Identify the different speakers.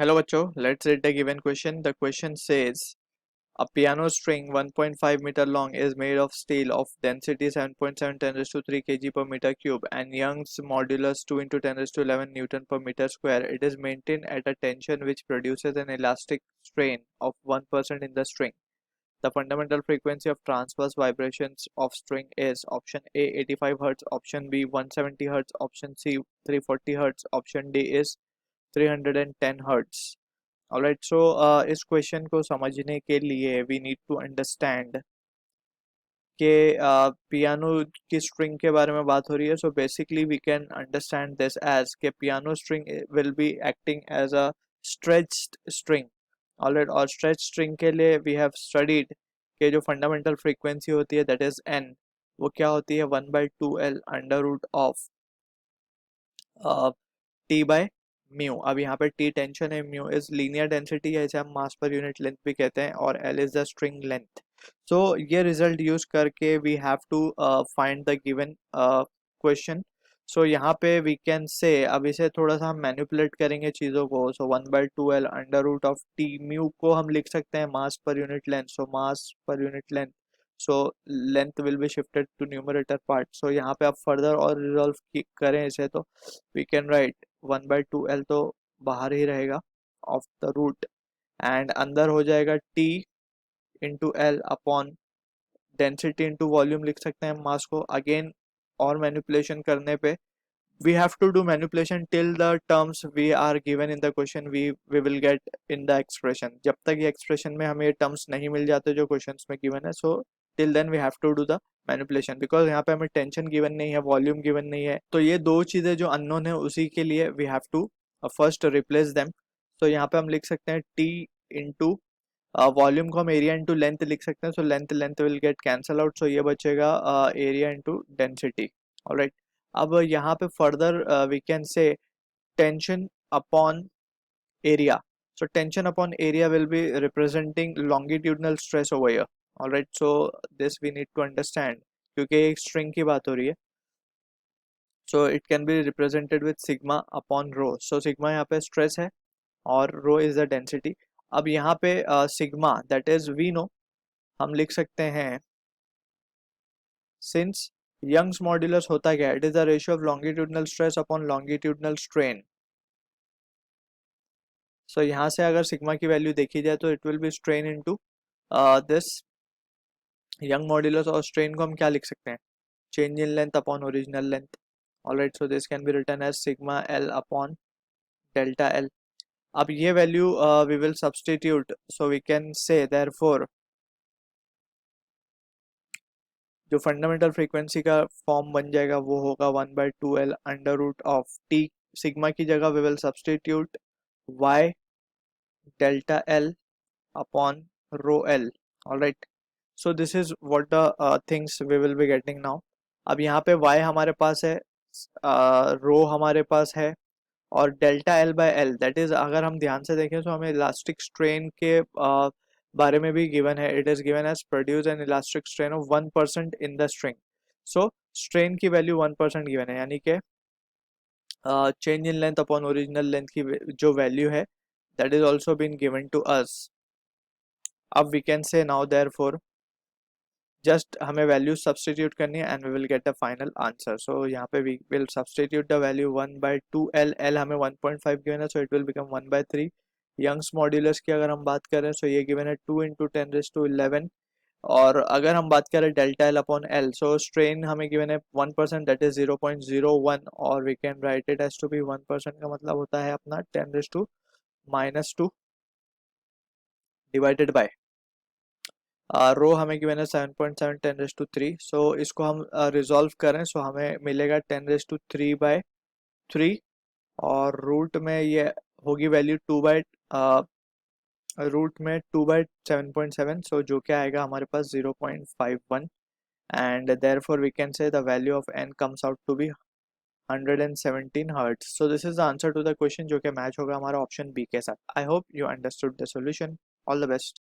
Speaker 1: Hello bachcho, let's read the given question. The question says a piano string 1.5 meter long is made of steel of density 7.7 10 raised to 3 kg per meter cube and Young's modulus 2 into 10 raised to 11 Newton per meter square. It is maintained at a tension which produces an elastic strain of 1% in the string. The fundamental frequency of transverse vibrations of string is option A 85 Hz, option B 170 Hz, option C 340 Hz, option D is 310 Hz. Alright, so इस question को समझने के लिए we need to understand कि piano की string के बारे में बात हो रही है. So basically we can understand this as के piano string will be acting as a stretched string. Alright, और स्ट्रेच स्ट्रिंग के लिए वी हैव स्टडीड कि जो फंडामेंटल फ्रीक्वेंसी होती है दैट इज एन, वो क्या होती है 1/2L under root of T by mu. अब यहाँ पे टी टेंशन है, म्यू इज लीनियर डेंसिटी है, इसे हम मास पर यूनिट लेंथ भी कहते हैं, और L is the string length. So ये रिजल्ट यूज करके we have to find the given question. So यहाँ पे वी कैन से, अब इसे थोड़ा सा हम मैनिपुलेट करेंगे चीज़ों को. So 1/2L under root of T, mu को हम लिख सकते हैं मास per unit length. So mass per unit length, so length will be shifted to numerator part. So यहाँ पे आप फर्दर और रिजॉल्व करें इसे तो वी कैन राइट 1/2L तो बाहर ही रहेगा ऑफ द रूट, एंड अंदर हो जाएगा T into L upon density into volume लिख सकते हैं मास को. अगेन और मैनिपुलेशन करने पे we have to do manipulation till the terms we are given in the question we will get in the expression. जब तक ये expression में हमें ये terms नहीं मिल जाते जो questions में given है, so till then we have to do the manipulation because यहाँ पे हमें tension given नहीं है, volume given नहीं है, तो ये दो चीज़ें जो unknown है उसी के लिए we have to first replace them. so यहाँ पे हम लिख सकते हैं T into वॉल्यूम को हम एरिया इंटू लेंथ लिख सकते हैं. So length length will get cancel out, so ये बचेगा एरिया इंटू डेंसिटी. ऑलराइट, अब यहाँ पे further we can say tension upon area. So tension upon area will be representing longitudinal stress over here. Alright, so this we need to understand क्योंकि एक string की बात हो रही है. So it can be represented with sigma upon rho. So sigma यहाँ पे stress है और रो इज द डेंसिटी. अब यहाँ पे sigma that is we know, हम लिख सकते हैं सिंस यंग्स मॉड्यूलस होता क्या, it is the ratio of longitudinal stress upon longitudinal strain. So यहाँ से अगर सिग्मा की वैल्यू देखी जाए तो it will be strain into this Young modulus, और स्ट्रेन को हम क्या लिख सकते हैं, change in length upon original length. Alright, so this can be written as sigma L upon delta L. अब ये value we will substitute, so we can say therefore जो फंडामेंटल फ्रीक्वेंसी का फॉर्म बन जाएगा वो होगा 1/2L अंडर रूट ऑफ टी. Sigma की जगह we will substitute y delta L upon rho L. Alright, so this is what the things we will be getting now. अब यहाँ पे y हमारे पास है, रो हमारे पास है, और delta L by L that is, अगर हम ध्यान से देखें तो हमें इलास्टिक स्ट्रेन के बारे में भी गिवन है. It is given as produce an elastic strain of 1% in the string. So strain की वैल्यू 1% गिवन है, यानी कि change in length upon original length की जो वैल्यू है that is also been given to us. अब we can say now therefore just हमें value substitute करनी है and we will get a final answer. So यहाँ पे we will substitute the value 1/2L. L हमें 1.5 given है, so it will become 1/3. Young's modulus की अगर हम बात करें सो ये गिवन है 2 इंटू 10⁻11. और अगर हम बात करें delta L upon L, so strain हमें गिवन है 1% दैट इज 0.01, और we can write it as to be 1% का मतलब होता है अपना 10⁻2 डिवाइडेड बाय रो हमें गिवन है 7.7 10⁻3. सो इसको हम रिजॉल्व करें सो हमें मिलेगा 10⁻3/3, और रूट में ये होगी वैल्यू 2/7.7, सो जो क्या आएगा हमारे पास 0.51, and therefore we can say the value of n comes out to be 117 hertz. So this is the answer to the question जो कि मैच होगा हमारा ऑप्शन बी के साथ. I hope you understood the solution. All the best.